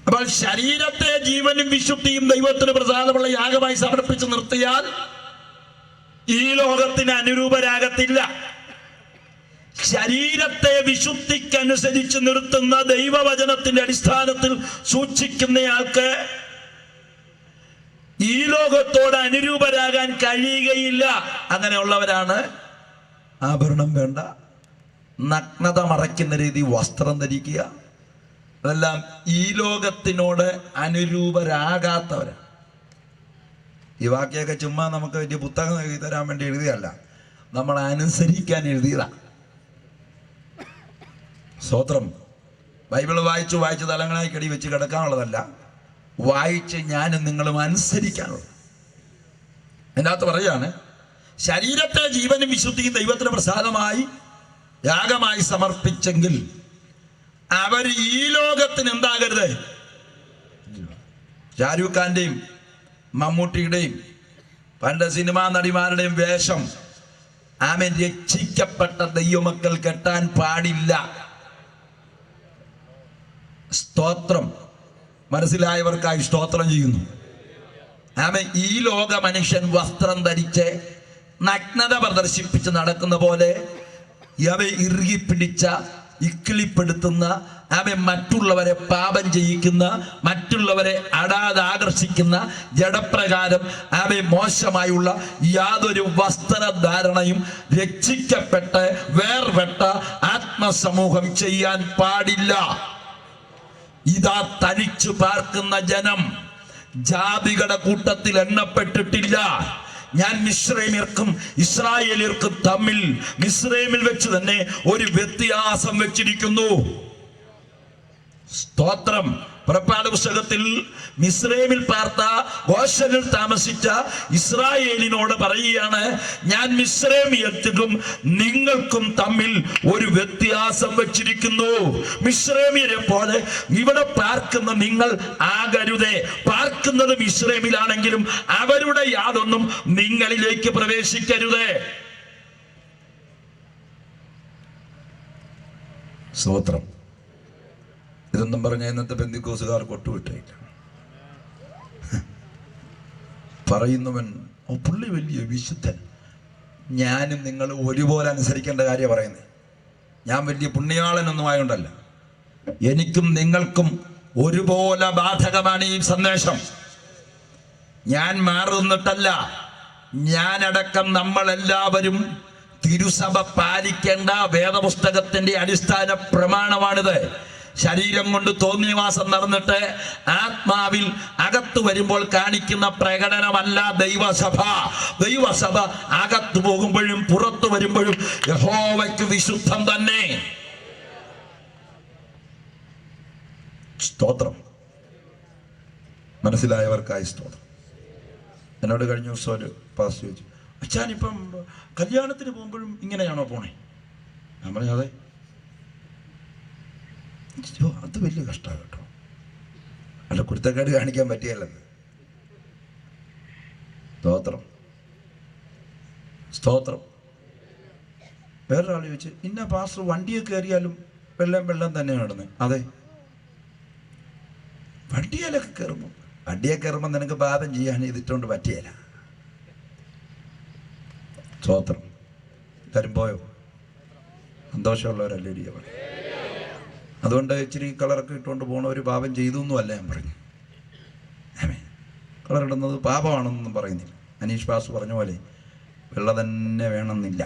അപ്പോൾ ശരീരത്തെ ജീവനും വിശുദ്ധിയും ദൈവത്തിന് പ്രസാദമുള്ള യാഗമായി സമർപ്പിച്ച് നിർത്തിയാൽ ഈ ലോകത്തിന് അനുരൂപരാകത്തില്ല. ശരീരത്തെ വിശുദ്ധിക്കനുസരിച്ച് നിർത്തുന്ന ദൈവവചനത്തിന്റെ അടിസ്ഥാനത്തിൽ സൂക്ഷിക്കുന്നയാൾക്ക് ഈ ലോകത്തോട് അനുരൂപരാകാൻ കഴിയുകയില്ല. അങ്ങനെയുള്ളവരാണ് ആഭരണം വേണ്ട, നഗ്നത മറയ്ക്കുന്ന രീതി വസ്ത്രം ധരിക്കുക, അതെല്ലാം ഈ ലോകത്തിനോട് അനുരൂപരാകാത്തവരാണ്. ഈ വാക്യമൊക്കെ ചുമ്മാ നമുക്ക് വലിയ പുസ്തകം എഴുതി തരാൻ വേണ്ടി എഴുതിയല്ല, നമ്മൾ അനുസരിക്കാൻ എഴുതിയതാണ്. സ്തോത്രം. ബൈബിള് വായിച്ച് തലങ്ങളായി കടി വെച്ച് കിടക്കാനുള്ളതല്ല, വായിച്ച് ഞാനും നിങ്ങളും അനുസരിക്കാനുള്ളത്. അതിൻ്റെ അകത്ത് പറയാണ്, ശരീരത്തെ ജീവനും വിശുദ്ധിയും ദൈവത്തിന് പ്രസാദമായി യാഗമായി സമർപ്പിച്ചെങ്കിൽ അവർ ഈ ലോകത്തിന് എന്താകരുത്. ഷാരൂഖ് ഖാന്റെയും മമ്മൂട്ടിയുടെയും പണ്ട് സിനിമാ നടിമാരുടെയും വേഷം ആമേൻ രക്ഷിക്കപ്പെട്ട ദൈവമക്കൾ കെട്ടാൻ പാടില്ല. സ്തോത്രം. മനസ്സിലായവർക്കായി സ്തോത്രം ചെയ്യുന്നു. ആമേൻ. ഈ ലോക മനുഷ്യൻ വസ്ത്രം ധരിച്ച് നഗ്നത പ്രദർശിപ്പിച്ച് നടക്കുന്ന പോലെ അവ ഇറുകി പിടിച്ച ഇക്കിളിപ്പെടുത്തുന്ന മറ്റുള്ളവരെ പാപം ചെയ്യിക്കുന്ന, മറ്റുള്ളവരെ ആകർഷിക്കുന്ന ജഡപ്രകാരം മോശമായുള്ള യാതൊരു വസ്ത്രധാരണയും രക്ഷിക്കപ്പെട്ട് വേർപെട്ട ആത്മസമൂഹം ചെയ്യാൻ പാടില്ല. ഇതാ തനിച്ചു പാർക്കുന്ന ജനം ജാതികളുടെ കൂട്ടത്തിൽ എണ്ണപ്പെട്ടിട്ടില്ല. ഞാൻ മിസ്രൈമ്യർക്കും ഇസ്രായേലിയർക്കും തമ്മിൽ മിസ്രൈമിൽ വെച്ച് തന്നെ ഒരു വ്യത്യാസം വെച്ചിരിക്കുന്നു. സ്തോത്രം. പുറപ്പാട് പുസ്തകത്തിൽ മിസ്രൈമിൽ പാർത്ത ഗോശനിൽ താമസിച്ച ഇസ്രായേലിനോട് പറയുകയാണ്, ഞാൻ മിസ്രൈമിയർക്കും നിങ്ങൾക്കും തമ്മിൽ ഒരു വ്യത്യാസം വെച്ചിരിക്കുന്നു. മിസ്രൈമിയരെ പോലെ ഇവിടെ പാർക്കുന്ന നിങ്ങൾ ആകരുതേ. പാർക്കുന്നത് മിസ്രൈമിലാണെങ്കിലും അവരുടെ യാതൊന്നും നിങ്ങളിലേക്ക് പ്രവേശിക്കരുതേ. സ്തോത്രം. ഇതൊന്നും പറഞ്ഞ ഇന്നത്തെ പെന്തിക്കോസുകാർ കൊട്ടുവിട്ടില്ല. പറയുന്നവൻ പുള്ളി വലിയ വിശുദ്ധൻ. ഞാനും നിങ്ങൾ ഒരുപോലെ അനുസരിക്കേണ്ട കാര്യം പറയുന്നത്. ഞാൻ വലിയ പുണ്യാളനൊന്നും ആയതുകൊണ്ടല്ല, എനിക്കും നിങ്ങൾക്കും ഒരുപോലെ ബാധകമാണ് ഈ സന്ദേശം. ഞാൻ മാറുന്നിട്ടല്ല, ഞാനടക്കം നമ്മളെല്ലാവരും തിരുസഭ പാലിക്കേണ്ട വേദപുസ്തകത്തിന്റെ അടിസ്ഥാന പ്രമാണമാണിത്. ശരീരം കൊണ്ട് തോന്നിയവാസം നടന്നിട്ട് ആത്മാവിൽ അകത്ത് വരുമ്പോൾ കാണിക്കുന്ന പ്രകടനമല്ല ദൈവസഭ. ദൈവസഭ അകത്ത് പോകുമ്പോഴും പുറത്തു വരുമ്പോഴും യഹോവയ്ക്ക് വിശുദ്ധം തന്നെ. സ്തോത്രം. മനസ്സിലായവർക്കായി സ്തോത്രം. എന്നോട് കഴിഞ്ഞ ദിവസം ഒരു പാസ്റ്റർ ചോദിച്ചു, അച്ഛാനിപ്പം കല്യാണത്തിന് പോകുമ്പോഴും ഇങ്ങനെയാണോ പോണേ? ഞാൻ പറഞ്ഞു അതെ. അത് വലിയ കഷ്ടമാണ് കേട്ടോ. അല്ല, കുരുത്തക്കേട് കാണിക്കാൻ പറ്റിയല്ലെന്ന്. സ്തോത്രം സ്തോത്രം. വേറൊരാൾ ചോദിച്ചു, ഇന്ന പാസ്റ്റർ വണ്ടിയെ കയറിയാലും വെള്ളം തന്നെയാണ് ഇടുന്നത്. അതെ, വണ്ടിയിലൊക്കെ കയറുമ്പോൾ നിനക്ക് പാപം ചെയ്യാൻ ഇതിട്ടുകൊണ്ട് പറ്റിയല്ല. സ്തോത്രം. തരുമ്പോയോ സന്തോഷമുള്ളവരല്ലേ ഇടിയ പറയും. അതുകൊണ്ട് ഇച്ചിരി കളറൊക്കെ ഇട്ടുകൊണ്ട് പോകണവർ പാപം ചെയ്തു എന്നല്ല ഞാൻ പറഞ്ഞു. കളർ ഇടുന്നത് പാപമാണെന്നൊന്നും പറയുന്നില്ല. അനീഷ് പാസ് പറഞ്ഞ പോലെ വെള്ള തന്നെ വേണമെന്നില്ല,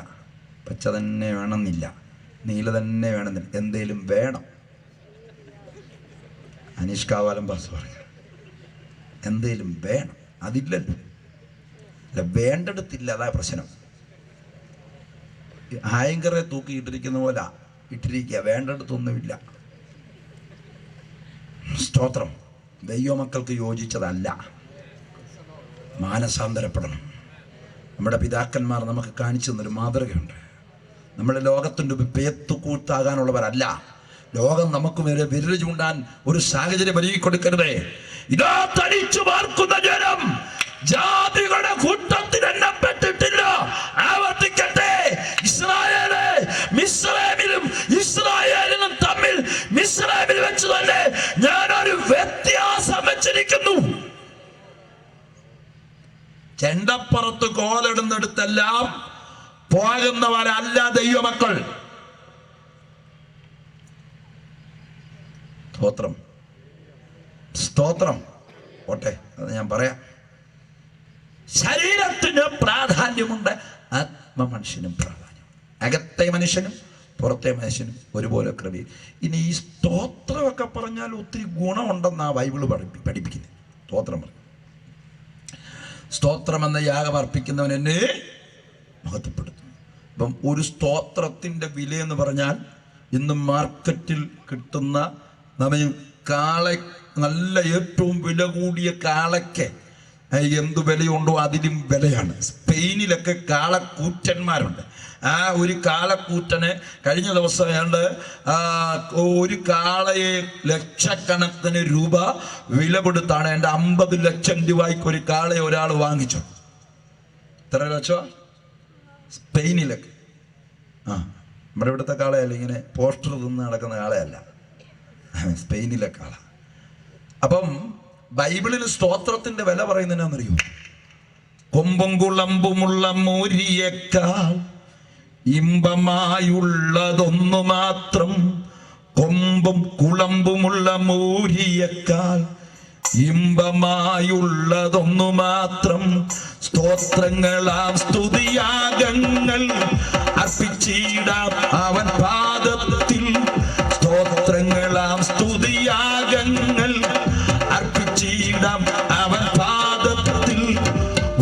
പച്ച തന്നെ വേണമെന്നില്ല, നീല തന്നെ വേണമെന്നില്ല, എന്തേലും വേണം. അനീഷ് കാവാലം പാസ് പറഞ്ഞു എന്തേലും വേണം. അതില്ലല്ലോ. അല്ല, വേണ്ടെടുത്തില്ല, അതാ പ്രശ്നം. ഹായങ്കറെ തൂക്കി ഇട്ടിരിക്കുന്ന പോലെ ഇട്ടിരിക്കുക, വേണ്ടെടുത്തൊന്നുമില്ല. സ്തോത്രം. ദൈവമക്കൾക്ക് യോജിച്ചതല്ല. മാനസാന്തരപ്പെടണം. നമ്മുടെ പിതാക്കന്മാർ നമുക്ക് കാണിച്ചു തന്നൊരു മാതൃകയുണ്ട്. നമ്മുടെ ലോകത്തിൻ്റെ പേത്തുകൂത്താകാനുള്ളവരല്ല. ലോകം നമുക്ക് മേലെ വിരൽ ചൂണ്ടാൻ ഒരു സാഹചര്യം ഒരുക്കി കൊടുക്കരുതേ. ഇതാ തനിച്ചു പാർക്കുന്ന ജനം ജാതികളുടെ കൂട്ടത്തിൽ എണ്ണപ്പെട്ടിട്ടില്ല. ആവർത്തിക്കട്ടെ, ഇസ്രായേല് മിസ്രൈമിലും ഇസ്രായേലിനും തമ്മിൽ മിസ്രൈമിൽ വെച്ച് തന്നെ ഞാനൊരു വ്യത്യാസം വെച്ചിരിക്കുന്നു. ചെണ്ടപ്പുറത്ത് കോലിടുന്നിടത്തെല്ലാം പോകുന്നവരല്ല ദൈവമക്കൾ. സ്തോത്രം സ്തോത്രം. ഓട്ടെ, അത് ഞാൻ പറയാം. ശരീരത്തിന് പ്രാധാന്യമുണ്ട്, ആത്മമനുഷ്യനും പ്രാധാന്യം. അകത്തെ മനുഷ്യനും പുറത്തെ മനുഷ്യനും ഒരുപോലെ ക്രമീ. ഇനി ഈ സ്തോത്രമൊക്കെ പറഞ്ഞാൽ ഒത്തിരി ഗുണമുണ്ടെന്നാണ് ബൈബിള് പഠിപ്പിക്കുന്നത്. സ്തോത്രം പറഞ്ഞു, സ്തോത്രമെന്ന യാഗം അർപ്പിക്കുന്നവൻ എന്നെ മഹത്വപ്പെടുത്തും. അപ്പം ഒരു സ്തോത്രത്തിൻ്റെ വിലയെന്ന് പറഞ്ഞാൽ ഇന്ന് മാർക്കറ്റിൽ കിട്ടുന്ന കാള, നല്ല ഏറ്റവും വില കൂടിയ കാളയ്ക്ക് എന്ത് വിലയുണ്ടോ അതിലും വിലയാണ്. സ്പെയിനിലൊക്കെ കാളക്കൂറ്റന്മാരുണ്ട്. ആ ഒരു കാളക്കൂറ്റന് കഴിഞ്ഞ ദിവസം ഏതാണ്ട് ഒരു കാളയെ ലക്ഷക്കണക്കിന് രൂപ വില കൊടുത്താണ്. എൻ്റെ 50 ലക്ഷം രൂപയ്ക്ക് ഒരു കാളയെ ഒരാൾ വാങ്ങിച്ചു. എത്ര ലക്ഷം? സ്പെയിനിലൊക്കെ. നമ്മുടെ ഇവിടുത്തെ കാളയല്ല, ഇങ്ങനെ പോസ്റ്റർ തിന്ന് നടക്കുന്ന കാളയല്ല, സ്പെയിനിലെ കാള. അപ്പം ബൈബിളിൽ സ്തോത്രത്തിന്റെ വില പറയുന്നതിനാണെന്നറിയോ? കൊമ്പും കുളമ്പുമുള്ള മൂരിയേക്കാൾ ഇമ്പമായുള്ളതൊന്നു മാത്രം. കൊമ്പും കുളമ്പുമുള്ള മൂരിയേക്കാൾ ഇമ്പമായുള്ളതൊന്നു മാത്രം. സ്തോത്രങ്ങളാം സ്തുതിയാഗങ്ങൾ അർപ്പിച്ചിടാം അവൻ പാദത്തിൽ. സ്തോത്രങ്ങളാം സ്തുതിയാഗങ്ങൾ അർപ്പിച്ചിടാം അവൻ പാദത്തിൽ.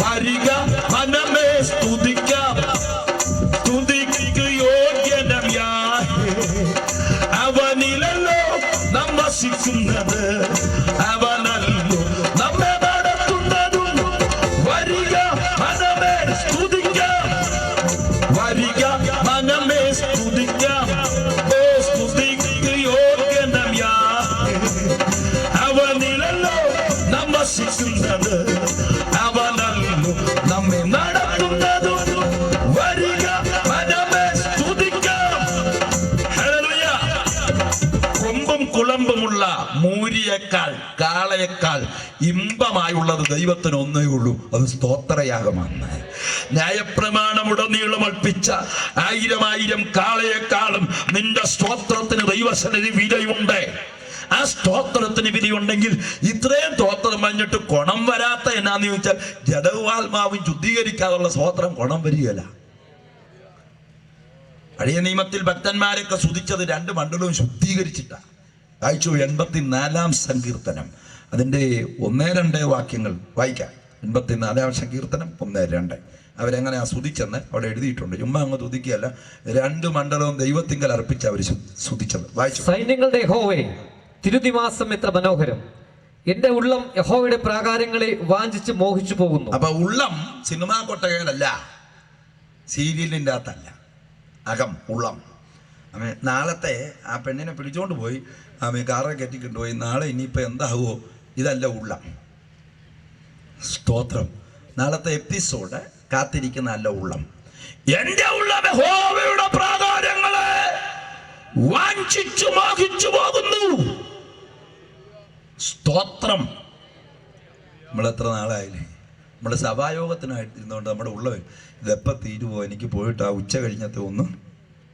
വരിക മനമേ സ്തുതിക്കാം, സ്തുതിക്ക് യോഗ്യനം യാഹേ. അവനിലല്ലോ നാം വസിക്കുന്നത്, അവനല്ലോ നമ്മെ നടത്തുന്നതും. വരിക മനമേ സ്തുതിക്കാം, വരിക മനമേ സ്തുതിക്കാം. വസിക്കുന്നത്, അവനല്ലോ നമ്മെ നടത്തുന്നതും. വരിക മനമേ സ്തുതിക്കാം. ഹല്ലേലൂയ. കൊമ്പും കുളമ്പുമുള്ള മൂരിയേക്കാൾ, കാളയേക്കാൾ ഇമ്പമായുള്ളത് ദൈവത്തിന് ഒന്നേ ഉള്ളൂ, അത് സ്തോത്രയാഗമാണ്. ന്യായപ്രമാണമുടനീളം അർപ്പിച്ച 1000 കാളയേക്കാളും നിന്റെ സ്തോത്രത്തിന് ദൈവസന്നിധി വിലയുണ്ട്. ആ സ്തോത്രത്തിന് വിധിയുണ്ടെങ്കിൽ ഇത്രയും സ്തോത്രം പറഞ്ഞിട്ട് ഗുണം വരാത്ത എന്നാന്ന് ചോദിച്ചാൽ ജഡവാത്മാവും ശുദ്ധീകരിക്കാതുള്ള സ്തോത്രം ഗുണം വരികയില്ല. പഴയ നിയമത്തിൽ ഭക്തന്മാരൊക്കെ സ്തുതിച്ചത് 2 മണ്ഡലവും ശുദ്ധീകരിച്ചിട്ടാണ്. വായിച്ചു 84 സങ്കീർത്തനം അതിൻ്റെ 1-2 വാക്യങ്ങൾ വായിക്കാം. 84 സങ്കീർത്തനം 1-2 അവരെങ്ങനെ സ്തുതിച്ചെന്ന് അവിടെ എഴുതിയിട്ടുണ്ട്. ചുമ്മാ അങ്ങ് തുതിക്കുകയല്ല, 2 മണ്ഡലവും ദൈവത്തിങ്കൽ അർപ്പിച്ച് അവർ സ്തുതിച്ചത്. വായിച്ചു. സൈന്യങ്ങളുടെ യഹോവേ, തിരുനിവാസം എത്ര മനോഹരം! എന്റെ ഉള്ളം യഹോവയുടെ പ്രാകാരങ്ങളെ വാഞ്ചിച്ച് മോഹിച്ചു പോകുന്നു. അപ്പൊ ഉള്ളം സിനിമാ കൊട്ടകയിലല്ല, സീരിയലിൻ്റെ അകത്തല്ല, അകം ഉള്ളം. നാളത്തെ ആ പെണ്ണിനെ പിടിച്ചോണ്ട് പോയി കാറെ കെട്ടിക്കൊണ്ടുപോയി, നാളെ ഇനിയിപ്പോൾ എന്താകുമോ, ഇതല്ല ഉള്ളം. സ്തോത്രം. നാളത്തെ എപ്പിസോഡ് കാത്തിരിക്കുന്ന അല്ല ഉള്ളം. എന്റെ ഉള്ളം യഹോവയുടെ പ്രാകാരങ്ങളെ വാഞ്ചിച്ചു മോഹിച്ചു പോകുന്നു. സ്തോത്രം. നമ്മളെത്ര നാളായില്ലേ നമ്മൾ സഭായോഗത്തിനായിട്ടിരുന്നുകൊണ്ട് നമ്മുടെ ഉള്ളവൻ ഇതെപ്പം തീരുവോ, എനിക്ക് പോയിട്ട് ആ ഉച്ച കഴിഞ്ഞത്തെ ഒന്ന്